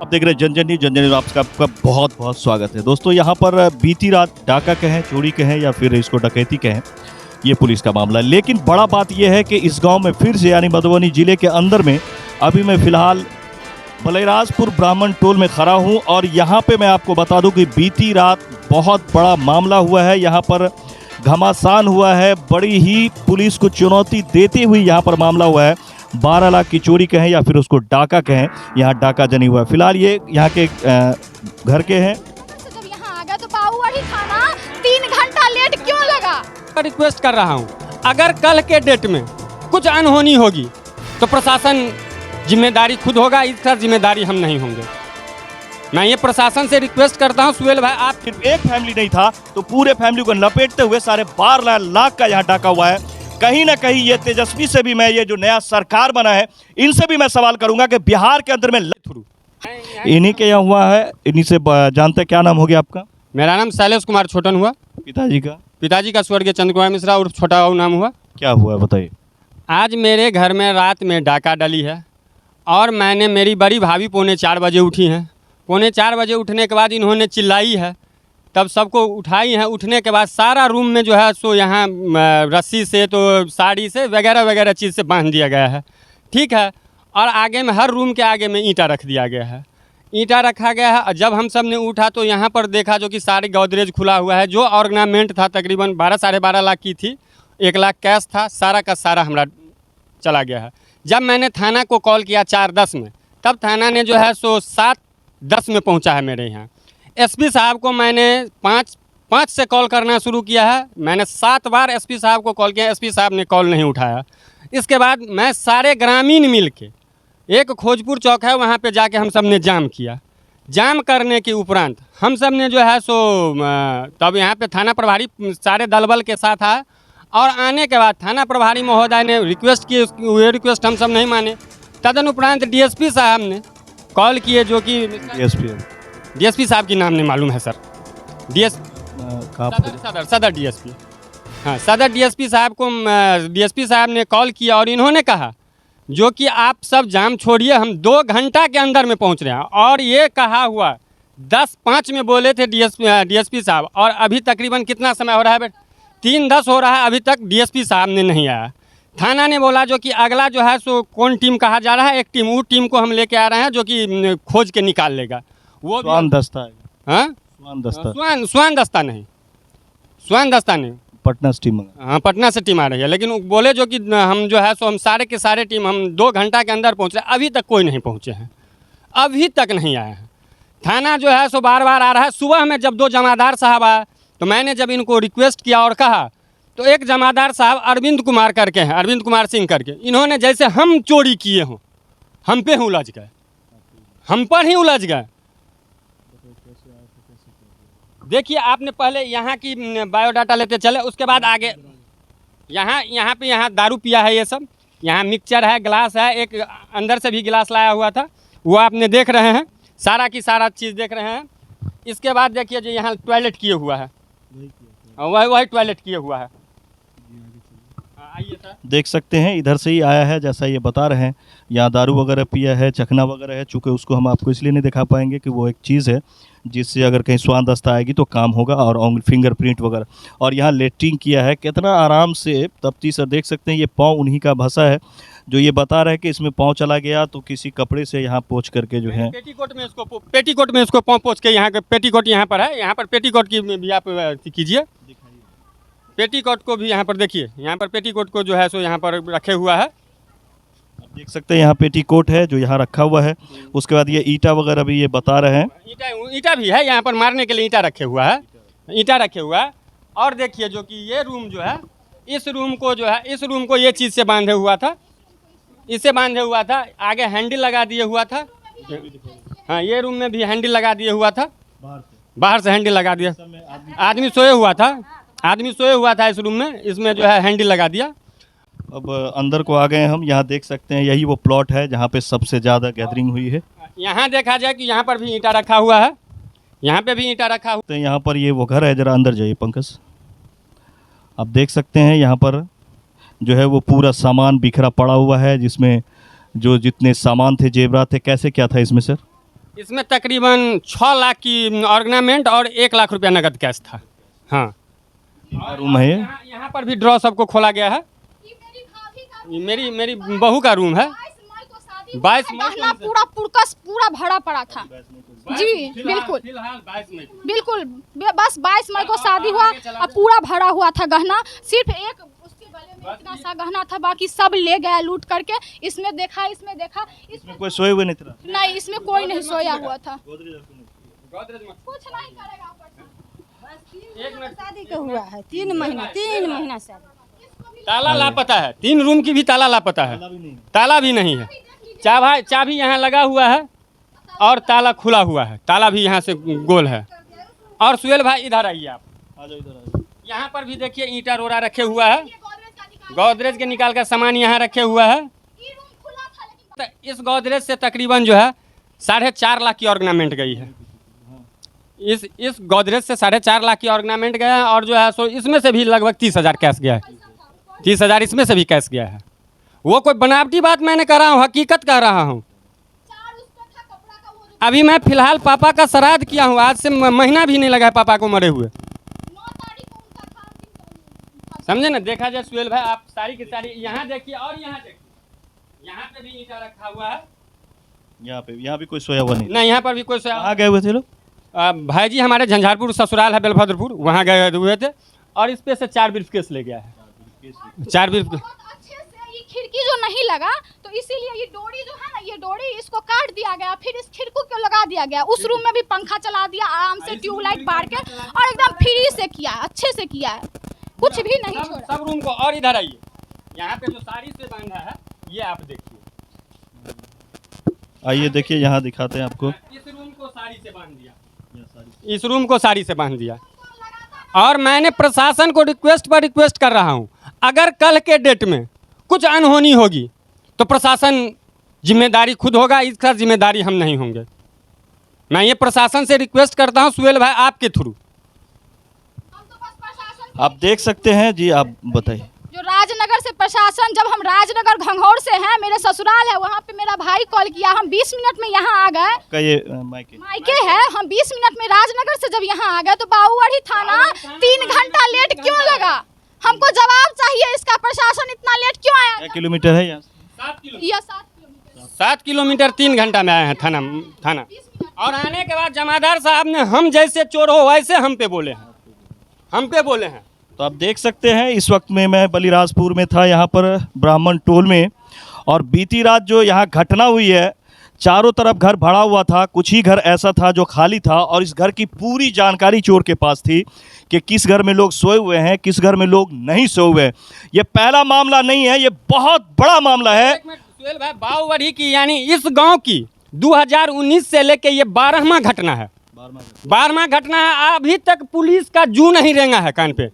आप देख रहे हैं जनजन न्यूज़, जनजन न्यूज़ आपका बहुत बहुत स्वागत है। दोस्तों यहाँ पर बीती रात डाका कहें, चोरी कहें या फिर इसको डकैती कहें, ये पुलिस का मामला है। लेकिन बड़ा बात यह है कि इस गांव में फिर से यानी मधुबनी जिले के अंदर में अभी मैं फिलहाल बलैराजपुर ब्राह्मण टोल में खड़ा हूँ और यहाँ पे मैं आपको बता दूँ कि बीती रात बहुत बड़ा मामला हुआ है। यहाँ पर घमासान हुआ है, बड़ी ही पुलिस को चुनौती देते हुए यहाँ पर मामला हुआ है। 12 लाख की चोरी कहें या फिर उसको डाका कहें, यहाँ डाका जनी हुआ है। फिलहाल ये यहाँ के घर के हैं। जब यहाँ आ गया तो बाबूवाड़ी थाना 3 घंटा लेट क्यों लगा? रिक्वेस्ट कर रहा हूँ, अगर कल के डेट में कुछ अनहोनी होगी तो प्रशासन जिम्मेदारी खुद होगा, इसका जिम्मेदारी हम नहीं होंगे। मैं ये प्रशासन से रिक्वेस्ट करता हूँ, सुहेल भाई आप सिर्फ एक फैमिली नहीं था तो पूरे फैमिली को लपेटते हुए 12.5 लाख का यहाँ डाका हुआ है। कहीं ना कहीं ये तेजस्वी से भी मैं ये जो नया सरकार बना है इनसे भी मैं सवाल करूंगा कि बिहार के अंदर में इन्हीं के यहाँ हुआ है। इन्हीं से जानते क्या नाम हो गया आपका? मेरा नाम शैलेश कुमार छोटन हुआ। पिताजी का स्वर्गीय चंद्र कुमार मिश्रा उर्फ छोटा बाबू नाम हुआ। क्या हुआ है बताइए। आज मेरे घर में रात में डाका डली है और मेरी बड़ी भाभी 3:45 बजे उठी हैं। 3:45 बजे उठने के बाद इन्होंने चिल्लाई है, तब सबको उठाई है। उठने के बाद सारा रूम में जो है सो यहाँ रस्सी से तो साड़ी से वगैरह वगैरह चीज़ से बांध दिया गया है, ठीक है। और आगे में हर रूम के आगे में ईंटा रख दिया गया है, ईंटा रखा गया है। जब हम सब ने उठा तो यहाँ पर देखा जो कि सारी गोदरेज खुला हुआ है। जो ऑर्गेनाइजमेंट था तकरीबन 12-12.5 लाख की थी, 1 लाख कैश था, सारा का सारा हमारा चला गया है। जब मैंने थाना को कॉल किया 4:10 में, तब थाना ने जो है सो 7:10 में पहुँचा है मेरे यहाँ। एसपी साहब को मैंने 5 से कॉल करना शुरू किया है। मैंने 7 बार एसपी साहब को कॉल किया, एसपी साहब ने कॉल नहीं उठाया। इसके बाद मैं सारे ग्रामीण मिल के एक खोजपुर चौक है वहाँ पे जाके हम सब ने जाम किया। जाम करने के उपरांत हम सब ने जो है सो तब यहाँ पे थाना प्रभारी सारे दलबल के साथ आए और आने के बाद थाना प्रभारी महोदय ने रिक्वेस्ट की, वो रिक्वेस्ट हम सब नहीं माने। तदन उपरांत डीएसपी साहब ने कॉल किए, जो कि डीएसपी साहब की नाम नहीं मालूम है सर, सदर डीएसपी, हाँ सदर डीएसपी साहब को डीएसपी साहब ने कॉल किया और इन्होंने कहा जो कि आप सब जाम छोड़िए, हम 2 घंटा के अंदर में पहुंच रहे हैं। और ये कहा हुआ 10:05 में बोले थे डीएसपी साहब, और अभी तकरीबन कितना समय हो रहा है? 3:10 हो रहा है, अभी तक डीएसपी साहब ने नहीं आया। थाना ने बोला जो कि अगला जो है सो कौन टीम कहा जा रहा है, एक टीम, वो टीम को हम लेके आ रहे हैं जो कि खोज के निकाल लेगा। वो स्वान दस्ता है। हाँ स्वान दस्ता नहीं, पटना से टीम। हाँ पटना से टीम आ रही है, लेकिन बोले जो कि हम जो है सो हम सारे के सारे टीम हम 2 घंटा के अंदर पहुँच रहे। अभी तक कोई नहीं पहुँचे हैं, अभी तक नहीं आए हैं। थाना जो है सो बार बार आ रहा है। सुबह में जब 2 जमादार साहब आए तो मैंने जब इनको रिक्वेस्ट किया और कहा तो एक जमादार साहब अरविंद कुमार करके हैं, अरविंद कुमार सिंह करके, इन्होंने जैसे हम चोरी किए हों हम पे ही उलझ गए, हम पर ही उलझ गए। देखिए आपने पहले यहाँ की बायोडाटा लेते चले, उसके बाद आगे यहाँ दारू पिया है, ये सब यहाँ मिक्सचर है, गिलास है, एक अंदर से भी गिलास लाया हुआ था, वो आपने देख रहे हैं, सारा की सारा चीज़ देख रहे हैं। इसके बाद देखिए जो यहाँ टॉयलेट किए हुआ है, वही टॉयलेट किए हुआ है। आइए सर, देख सकते हैं इधर से ही आया है, जैसा ये बता रहे हैं। यहाँ दारू वगैरह पिया है, चखना वगैरह है। चूँकि उसको हम आपको इसलिए नहीं दिखा पाएंगे कि वो एक चीज़ है जिससे अगर कहीं स्वान दस्ता आएगी तो काम होगा, और फिंगरप्रिंट वगैरह। और यहाँ लेटरिंग किया है, कितना आराम से तफ्तीश सर देख सकते हैं। ये पाँव उन्हीं का भसा है जो ये बता रहे हैं कि इसमें पाँव चला गया तो किसी कपड़े से यहाँ पोंछ करके जो है पेटीकोट में इसको पाँव पोंछ के, यहाँ के पेटीकोट यहाँ पर है, यहाँ पर पेटीकोट की भी आप कीजिए, पेटीकोट को भी यहाँ पर देखिए, यहाँ पर पेटीकोट को जो है सो यहाँ पर रखे हुआ है। आप देख सकते हैं यहाँ पेटीकोट है जो यहाँ रखा हुआ है। उसके बाद ये ईटा वगैरह भी ये बता रहे हैं, ईटा भी है यहाँ पर मारने के लिए, ईटा रखे हुआ है, ईटा रखे हुआ है। और देखिए जो कि ये रूम जो है, इस रूम को जो है, इस रूम को ये चीज़ से बांधे हुआ था, इससे बांधे हुआ था, आगे हैंडल लगा दिए हुआ था। हाँ ये रूम में भी हैंडल लगा दिए हुआ था, बाहर से हैंडल लगा दिया। आदमी सोए हुआ था इस रूम में, इसमें जो है हैंडल लगा दिया। अब अंदर को आ गए हम। यहाँ देख सकते हैं यही वो प्लॉट है जहाँ पे सबसे ज़्यादा गैदरिंग हुई है। यहाँ देखा जाए कि यहाँ पर भी ईंटा रखा हुआ है, यहाँ पे भी ईंटा रखा हुआ है। यहाँ पर ये वो घर है, जरा अंदर जाइए पंकज। आप देख सकते हैं यहाँ पर जो है वो पूरा सामान बिखरा पड़ा हुआ है, जिसमें जो जितने सामान थे, जेवरात थे, कैसे क्या था इसमें सर? इसमें तकरीबन 6 लाख की ऑर्गेनाइजमेंट और 1 लाख रुपया नगद कैश था। हाँ, रूम है ये? यहाँ पर भी ड्रॉ सबको खोला गया है। मेरी बहू का रूम है। 22 मई गहना पूरा पुरकस पूरा भरा पड़ा था जी। बिल्कुल फिलहाल 22 मई को। बिल्कुल बस 22 मई को शादी हुआ और पूरा भरा हुआ था गहना। सिर्फ एक उसके गले में इतना सा गहना था, बाकी सब ले गया लूट करके। इसमें देखा इसमें कोई सोए हुए नहीं था? नहीं, इसमें कोई नहीं सोया हुआ था। गोदरेज मत। कुछ नहीं करेगा एक मिनट। शादी का हुआ है 3 महीना से। ताला लापता है, 3 रूम की भी ताला लापता है, ताला भी नहीं है। चाबी यहाँ लगा हुआ है और ताला खुला हुआ है, ताला भी यहाँ से गोल है। और सुहेल भाई इधर आइए आप, यहाँ पर भी देखिए ईंटा रोड़ा रखे हुआ है, गोदरेज के निकाल कर सामान यहाँ रखे हुआ है। तो इस गोदरेज से तकरीबन जो है 4.5 लाख की ऑर्गेनाइजमेंट गई है। इस गोदरेज से 4.5 लाख की ऑर्गेनाइजमेंट गया है और जो है सो इसमें से भी लगभग 30,000 कैश गया है। 30,000 इसमें से भी कैश गया है। वो कोई बनावटी बात मैंने कर रहा हूँ, हकीकत कह रहा हूँ। अभी मैं फिलहाल पापा का श्राद्ध किया हूँ, आज से महीना भी नहीं लगा है पापा को मरे हुए। समझे ना? देखा जाए सुहेल भाई, आप सारी की सारी यहाँ देखिए और यहाँ देखिए, यहाँ पे भी ईंटा रखा हुआ है। यहाँ भी कोई सोया हुआ नहीं? नहीं, यहाँ पर भी कोई सोया। कहाँ गए हुए थे लोग? भाई जी हमारे झंझारपुर ससुराल है बेलभद्रपुर, वहाँ गए हुए थे और इस पे से 4 ब्रीफकेस ले गया है। 4 ब्रीफकेस। अच्छे से ये खिड़की जो नहीं लगा तो इसीलिए ये डोरी जो है ना, ये डोरी इसको काट दिया गया, फिर इस खिड़की को लगा दिया गया। उस रूम में भी पंखा चला दिया आराम से, ट्यूबलाइट बार के, और एकदम फ्री से किया, अच्छे से किया है, कुछ भी नहीं छोड़ा। सब रूम को। और इधर आइए, यहाँ पे जो साड़ी से बांधा है ये आप देखिए। आइए देखिए, यहाँ दिखाते हैं आपको। इस रूम को साड़ी से बांध दिया, इस रूम को साड़ी से बांध दिया। और मैंने प्रशासन को रिक्वेस्ट पर रिक्वेस्ट कर रहा हूँ, अगर कल के डेट में कुछ अनहोनी होगी तो प्रशासन जिम्मेदारी खुद होगा, इसका जिम्मेदारी हम नहीं होंगे। मैं ये प्रशासन से रिक्वेस्ट करता हूँ सुहेल भाई आपके थ्रू। आप देख सकते हैं जी, आप बताइए। जो राजनगर से प्रशासन, जब हम राजनगर घंघौर से हैं, मेरे ससुराल है वहाँ पे, मेरा भाई कॉल किया, हम 20 मिनट में यहाँ आ गए। का ये मायके है, हम 20 मिनट में राजनगर से जब यहाँ आ गए तो बाबूवाड़ी थाना 3 घंटा लेट क्यों लगा? हमको जवाब चाहिए इसका। प्रशासन इतना लेट क्यों आया? क्या किलोमीटर है यहाँ? 7 किलोमीटर। यह 7 किलोमीटर। 7 किलोमीटर 3 घंटा में आए हैं थाना। और आने के बाद जमादार साहब ने हम जैसे चोर हो वैसे हम पे बोले हैं। तो आप देख सकते हैं, इस वक्त में मैं बलिराजपुर में था, यहाँ पर ब्राह्मण टोल में, और बीती रात जो यहाँ घटना हुई है, चारों तरफ घर भरा हुआ था, कुछ ही घर ऐसा था जो खाली था, और इस घर की पूरी जानकारी चोर के पास थी कि किस घर में लोग सोए हुए हैं, किस घर में लोग नहीं सोए हुए हैं। ये पहला मामला नहीं है, ये बहुत बड़ा मामला है। सुहेल भाई, बाबूवाड़ी की यानी इस गांव की 2019 से लेके ये 12वां घटना है। 12वां घटना है। अभी तक पुलिस का जू नहीं रेंगा है कान पे।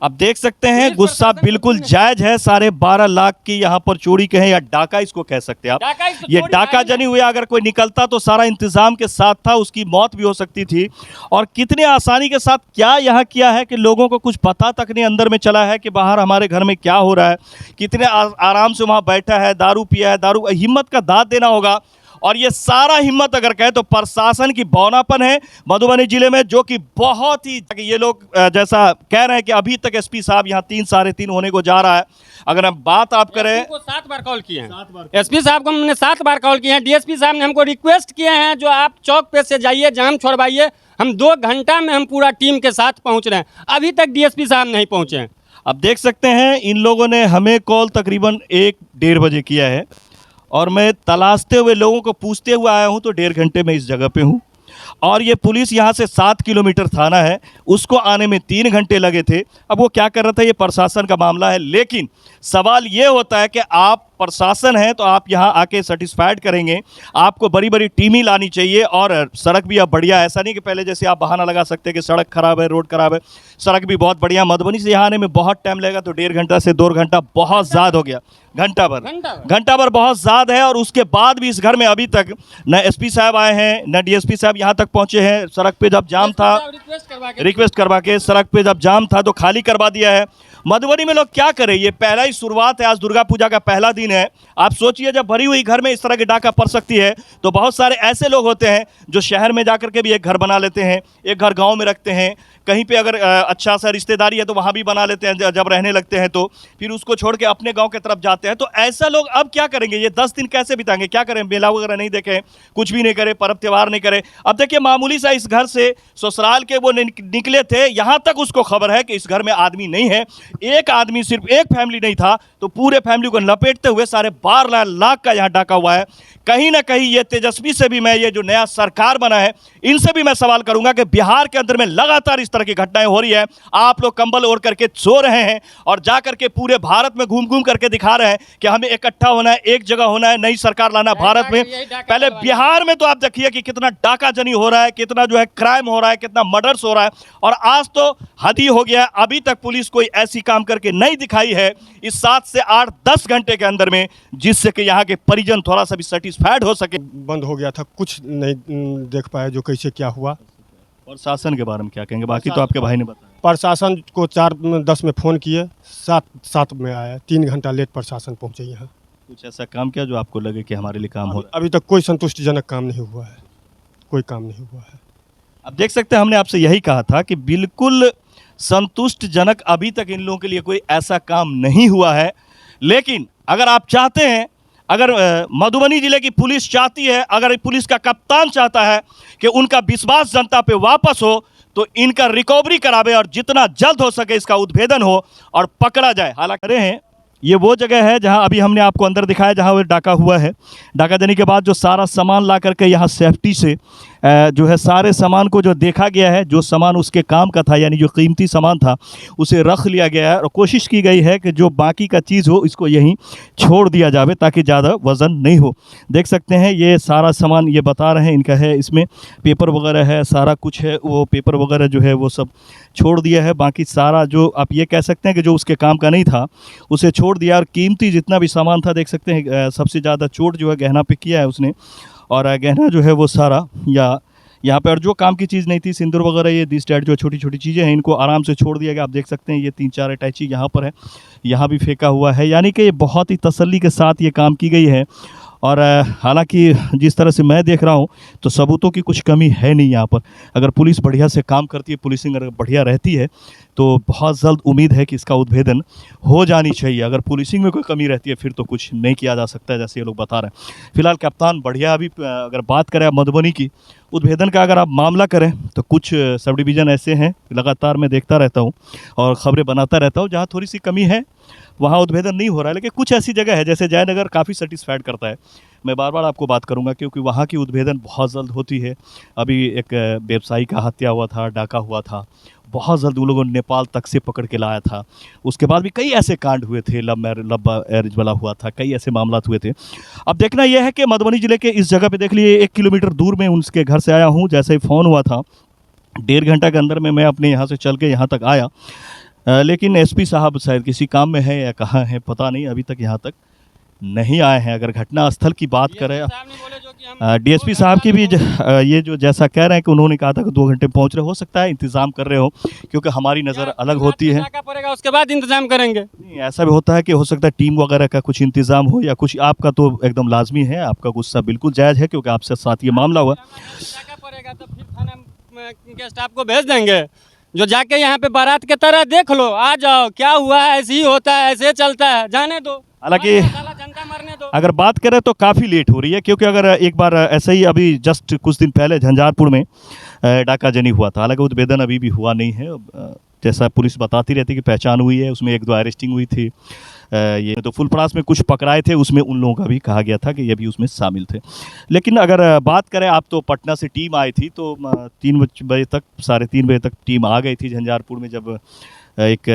अब देख सकते हैं, गुस्सा बिल्कुल जायज है। 12.5 लाख की यहाँ पर चोरी कहें या डाका इसको कह सकते हैं आप। ये डाका जनी हुआ, अगर कोई निकलता तो सारा इंतजाम के साथ था, उसकी मौत भी हो सकती थी। और कितने आसानी के साथ क्या यहाँ किया है कि लोगों को कुछ पता तक नहीं अंदर में चला है कि बाहर हमारे घर में क्या हो रहा है। कितने आराम से वहाँ बैठा है, दारू पिया है, दारू हिम्मत का दाद देना होगा। और ये सारा हिम्मत अगर कहें तो प्रशासन की बौनापन है मधुबनी जिले में, जो कि बहुत ही, ये लोग जैसा कह रहे हैं कि अभी तक एसपी साहब यहाँ 3 साढ़े 3 होने को जा रहा है। अगर हम बात आप करें, 7 बार कॉल किए हैं एसपी साहब को, हमने 7 बार कॉल किए हैं। डीएसपी साहब ने हमको रिक्वेस्ट किए हैं जो आप चौक पे से जाइए, जाम छोड़वाइए। हम 2 घंटा में हम पूरा टीम के साथ पहुँच रहे हैं, अभी तक डीएसपी साहब नहीं पहुँचे हैं। अब देख सकते हैं, इन लोगों ने हमें कॉल तकरीबन 1-1:30 बजे किया है, और मैं तलाशते हुए लोगों को पूछते हुए आया हूं तो 1.5 घंटे में इस जगह पे हूं। और ये पुलिस यहाँ से 7 किलोमीटर थाना है, उसको आने में 3 घंटे लगे थे। अब वो क्या कर रहा था, ये प्रशासन का मामला है। लेकिन सवाल ये होता है कि आप प्रशासन है तो आप यहाँ आके सेटिस्फाइड करेंगे, आपको बड़ी बड़ी टीमें लानी चाहिए। और सड़क भी अब बढ़िया, ऐसा नहीं कि पहले जैसे आप बहाना लगा सकते हैं कि सड़क खराब है, रोड खराब है। सड़क भी बहुत बढ़िया। मधुबनी से यहाँ आने में बहुत टाइम लगेगा, तो 1.5 घंटा से 2 घंटा बहुत ज़्यादा हो गया। घंटा भर बहुत ज़्यादा है। और उसके बाद भी इस घर में अभी तक न एसपी साहब आए हैं, न डीएसपी साहब यहाँ तक पहुँचे हैं। सड़क पे जब जाम था, रिक्वेस्ट करवा के सड़क पे जब जाम था तो खाली करवा दिया है। मधुबनी में लोग क्या करें, ये पहला ही शुरुआत है, आज दुर्गा पूजा का पहला दिन है। आप सोचिए जब भरी हुई घर में इस तरह की डाका पड़ सकती है तो बहुत सारे ऐसे लोग होते हैं जो शहर में जाकर के भी एक घर बना लेते हैं, एक घर गांव में रखते हैं, कहीं पे अगर अच्छा सा रिश्तेदारी है तो वहाँ भी बना लेते हैं, जब रहने लगते हैं तो फिर उसको छोड़ के अपने गांव की तरफ जाते हैं। तो ऐसा लोग अब क्या करेंगे, ये 10 दिन कैसे बिताएंगे, क्या करें, मेला वगैरह नहीं देखें, कुछ भी नहीं करें, पर्व त्यौहार नहीं करें। अब देखिए मामूली सा इस घर से ससुराल के वो निकले थे, यहाँ तक उसको खबर है कि इस घर में आदमी नहीं है। एक आदमी, सिर्फ एक फैमिली नहीं था तो पूरे फैमिली को लपेटते हुए 12.5 लाख का यहाँ डाका हुआ है। कहीं ना कहीं ये तेजस्वी से भी मैं, ये जो नया सरकार बना है इनसे भी मैं सवाल करूंगा कि बिहार के अंदर में लगातार इस तरह की घटनाएं हो रही है। आप लोग कंबल ओढ़ करके सो रहे हैं और जा करके पूरे भारत में घूम घूम करके दिखा रहे हैं कि हमें इकट्ठा होना है, एक जगह होना है, नई सरकार लाना भारत में। पहले बिहार में तो आप देखिए कि कितना डाकाजनी हो रहा है, कितना जो है क्राइम हो रहा है, कितना मर्डर्स हो रहा है, और आज तो हद ही हो गया है। अभी तक पुलिस कोई ऐसी काम करके नहीं दिखाई है इस 7 से 8-10 घंटे के अंदर में, जिससे कि यहाँ के परिजन थोड़ा सा भी सेटिस्फाइड हो सके। बंद हो गया था, कुछ नहीं देख पाए जो कैसे क्या हुआ। और शासन के बारे में क्या कहेंगे, बाकी तो आपके भाई ने बताया। प्रशासन को 4-10 में फ़ोन किए, 7 में आया, 3 घंटा लेट प्रशासन पहुंचे यहाँ। कुछ ऐसा काम किया जो आपको लगे कि हमारे लिए काम हो रहा है? अभी तक कोई संतुष्टिजनक काम नहीं हुआ है, कोई काम नहीं हुआ है। अब देख सकते हैं, हमने आपसे यही कहा था कि बिल्कुल संतुष्टजनक अभी तक इन लोगों के लिए कोई ऐसा काम नहीं हुआ है। लेकिन अगर आप चाहते हैं, अगर मधुबनी जिले की पुलिस चाहती है, अगर पुलिस का कप्तान चाहता है कि उनका विश्वास जनता पे वापस हो, तो इनका रिकवरी करावे और जितना जल्द हो सके इसका उद्भेदन हो और पकड़ा जाए। हालांकि हैं ये वो जगह है जहां अभी हमने आपको अंदर दिखाया, जहां वो डाका हुआ है। डाका देने के बाद जो सारा सामान ला करके यहाँ सेफ्टी से जो है सारे सामान को जो देखा गया है, जो सामान उसके काम का था यानी जो कीमती सामान था उसे रख लिया गया है और कोशिश की गई है कि जो बाकी का चीज़ हो इसको यहीं छोड़ दिया जावे ताकि ज़्यादा वज़न नहीं हो। देख सकते हैं ये सारा सामान ये बता रहे हैं इनका है, इसमें पेपर वगैरह है, सारा कुछ है, वो पेपर वगैरह जो है वो सब छोड़ दिया है। बाकी सारा जो आप ये कह सकते हैं कि जो उसके काम का नहीं था उसे छोड़ दिया, और कीमती जितना भी सामान था देख सकते हैं सबसे ज़्यादा चोट जो है गहना पे किया है उसने, और गहना जो है वो सारा या यहाँ पे, और जो काम की चीज़ नहीं थी सिंदूर वगैरह ये दिस टाइप जो छोटी छोटी चीज़ें हैं इनको आराम से छोड़ दिया गया। आप देख सकते हैं ये 3-4 अटैची यहाँ पर है, यहाँ भी फेंका हुआ है, यानी कि ये बहुत ही तसल्ली के साथ ये काम की गई है। और हालांकि जिस तरह से मैं देख रहा हूँ तो सबूतों की कुछ कमी है नहीं यहाँ पर। अगर पुलिस बढ़िया से काम करती है, पुलिसिंग अगर बढ़िया रहती है तो बहुत जल्द उम्मीद है कि इसका उद्भेदन हो जानी चाहिए। अगर पुलिसिंग में कोई कमी रहती है फिर तो कुछ नहीं किया जा सकता है, जैसे ये लोग बता रहे हैं। फिलहाल कप्तान बढ़िया, अभी अगर बात करें मधुबनी की उद्भेदन का, अगर आप मामला करें तो कुछ सब डिवीज़न ऐसे हैं लगातार मैं देखता रहता हूँ और ख़बरें बनाता रहता हूँ जहाँ थोड़ी सी कमी है वहाँ उद्भेदन नहीं हो रहा है। लेकिन कुछ ऐसी जगह है जैसे जयनगर काफ़ी सेटिस्फाइड करता है, मैं बार बार आपको बात करूंगा क्योंकि वहाँ की उद्भेदन बहुत जल्द होती है। अभी एक व्यवसायी का हत्या हुआ था, डाका हुआ था, बहुत जल्द उन लोगों ने नेपाल तक से पकड़ के लाया था। उसके बाद भी कई ऐसे कांड हुए थे, लव मैरिज वाला हुआ था, कई ऐसे मामला हुए थे। अब देखना यह है कि मधुबनी जिले के इस जगह पे देख लिए 1 किलोमीटर दूर में उसके घर से आया हूँ। जैसे ही फ़ोन हुआ था 1.5 घंटा के अंदर में मैं अपने यहाँ से चल के यहाँ तक आया, लेकिन एसपी साहब शायद किसी काम में है या कहाँ है पता नहीं, अभी तक यहाँ तक नहीं आए हैं। अगर घटना स्थल की बात करें, डीएसपी साहब की भी ये जो जैसा कह रहे हैं कि उन्होंने कहा था कि 2 घंटे पहुंच रहे, हो सकता है इंतज़ाम कर रहे हो क्योंकि हमारी नज़र अलग होती है। पड़ेगा उसके बाद इंतजाम करेंगे। नहीं, ऐसा भी होता है कि हो सकता है टीम वगैरह का कुछ इंतज़ाम हो या कुछ। आपका तो एकदम लाजमी है, आपका गुस्सा बिल्कुल जायज़ है क्योंकि आपसे साथ ये मामला हुआ। पड़ेगा तो फिर थाना के स्टाफ को भेज देंगे जो जाके यहाँ पे बारात के तरह देख लो, आ जाओ, क्या हुआ है, ऐसे ही होता है, ऐसे चलता है, जाने दो। हालांकि जनता मरने दो। अगर बात करें तो काफ़ी लेट हो रही है क्योंकि अगर एक बार ऐसे ही अभी जस्ट कुछ दिन पहले झंझारपुर में डाकाजनी हुआ था, हालांकि उद्भेदन अभी भी हुआ नहीं है। जैसा पुलिस बताती रहती कि पहचान हुई है, उसमें 1-2 अरेस्टिंग हुई थी। ये तो फुलपरास में कुछ पकड़ाए थे, उसमें उन लोगों का भी कहा गया था कि ये भी उसमें शामिल थे। लेकिन अगर बात करें, आप तो पटना से टीम आई थी तो 3 बजे तक, 3:30 बजे तक टीम आ गई थी झंझारपुर में, जब एक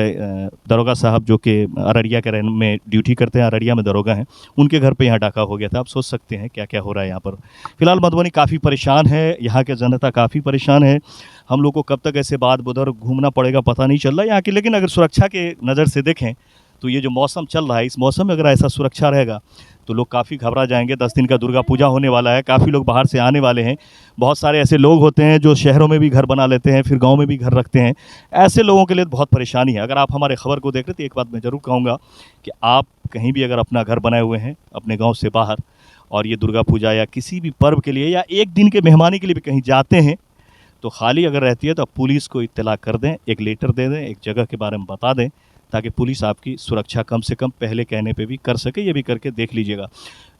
दरोगा साहब जो कि अररिया के रहने में ड्यूटी करते हैं, अररिया में दरोगा हैं, उनके घर पे यहाँ डाका हो गया था। आप सोच सकते हैं क्या क्या हो रहा है यहाँ पर। फिलहाल मधुबनी काफ़ी परेशान है, यहाँ के जनता काफ़ी परेशान है। हम लोग को कब तक ऐसे बाद बुधर घूमना पड़ेगा पता नहीं चल रहा है यहाँ की। लेकिन अगर सुरक्षा के नज़र से देखें तो ये जो मौसम चल रहा है, इस मौसम में अगर ऐसा सुरक्षा रहेगा तो लोग काफ़ी घबरा जाएंगे। 10 दिन का दुर्गा पूजा होने वाला है, काफ़ी लोग बाहर से आने वाले हैं। बहुत सारे ऐसे लोग होते हैं जो शहरों में भी घर बना लेते हैं, फिर गांव में भी घर रखते हैं। ऐसे लोगों के लिए बहुत परेशानी है। अगर आप हमारे खबर को देख रहे तो एक बात मैं ज़रूर कहूँगा कि आप कहीं भी अगर अपना घर बनाए हुए हैं अपने गाँव से बाहर, और ये दुर्गा पूजा या किसी भी पर्व के लिए या एक दिन के मेहमानी के लिए भी कहीं जाते हैं, तो खाली अगर रहती है तो आप पुलिस को इत्तला कर दें, एक लेटर दे दें, एक जगह के बारे में बता दें, ताकि पुलिस आपकी सुरक्षा कम से कम पहले कहने पे भी कर सके। ये भी करके देख लीजिएगा,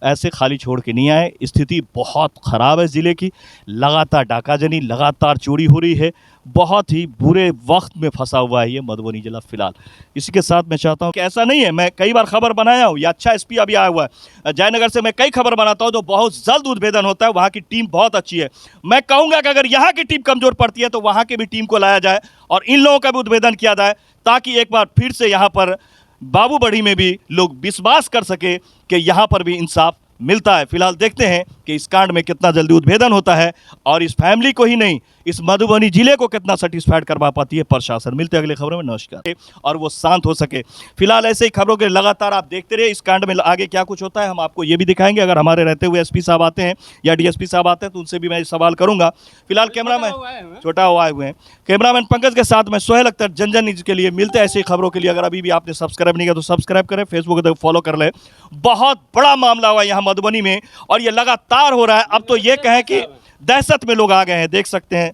ऐसे खाली छोड़ के नहीं आए। स्थिति बहुत ख़राब है ज़िले की, लगातार डाकाजनी, लगातार चोरी हो रही है। बहुत ही बुरे वक्त में फंसा हुआ है ये मधुबनी जिला फिलहाल। इसी के साथ मैं चाहता हूँ कि ऐसा नहीं है, मैं कई बार खबर बनाया हूँ, या अच्छा एसपी अभी आया हुआ है जयनगर से, मैं कई खबर बनाता हूँ जो बहुत जल्द उद्भेदन होता है। वहाँ की टीम बहुत अच्छी है। मैं कहूँगा कि अगर यहाँ की टीम कमज़ोर पड़ती है तो वहाँ की भी टीम को लाया जाए और इन लोगों का भी उद्भेदन किया जाए, ताकि एक बार फिर से यहाँ पर बाबू बढ़ी में भी लोग विश्वास कर सके कि यहाँ पर भी इंसाफ मिलता है। फिलहाल देखते हैं कि इस कांड में कितना जल्दी उद्भेदन होता है और इस फैमिली को ही नहीं, इस मधुबनी जिले को कितना सेटिस्फाइड करवा पाती है प्रशासन। मिलते हैं अगले खबरों में, नमस्कार। और वो शांत हो सके। फिलहाल ऐसे ही खबरों के लगातार आप देखते रहिए। इस कांड में आगे क्या कुछ होता है हम आपको ये भी दिखाएंगे। अगर हमारे रहते हुए एसपी साहब आते हैं या डीएसपी साहब आते हैं तो उनसे भी मैं सवाल करूंगा। फिलहाल कैमरामैन छोटा हुआ हुए हैं, कैमरामैन पंकज के साथ मैं सोहेल अख्तर, जन न्यूज के लिए। मिलते हैं ऐसी खबरों के लिए। अगर अभी भी आपने सब्सक्राइब नहीं किया तो सब्सक्राइब करें, फेसबुक पर फॉलो कर ले। बहुत बड़ा मामला हुआ यहाँ मधुबनी में और ये लगातार हो रहा है। अब तो ये कहें कि दहशत में लोग आ गए हैं, देख सकते हैं।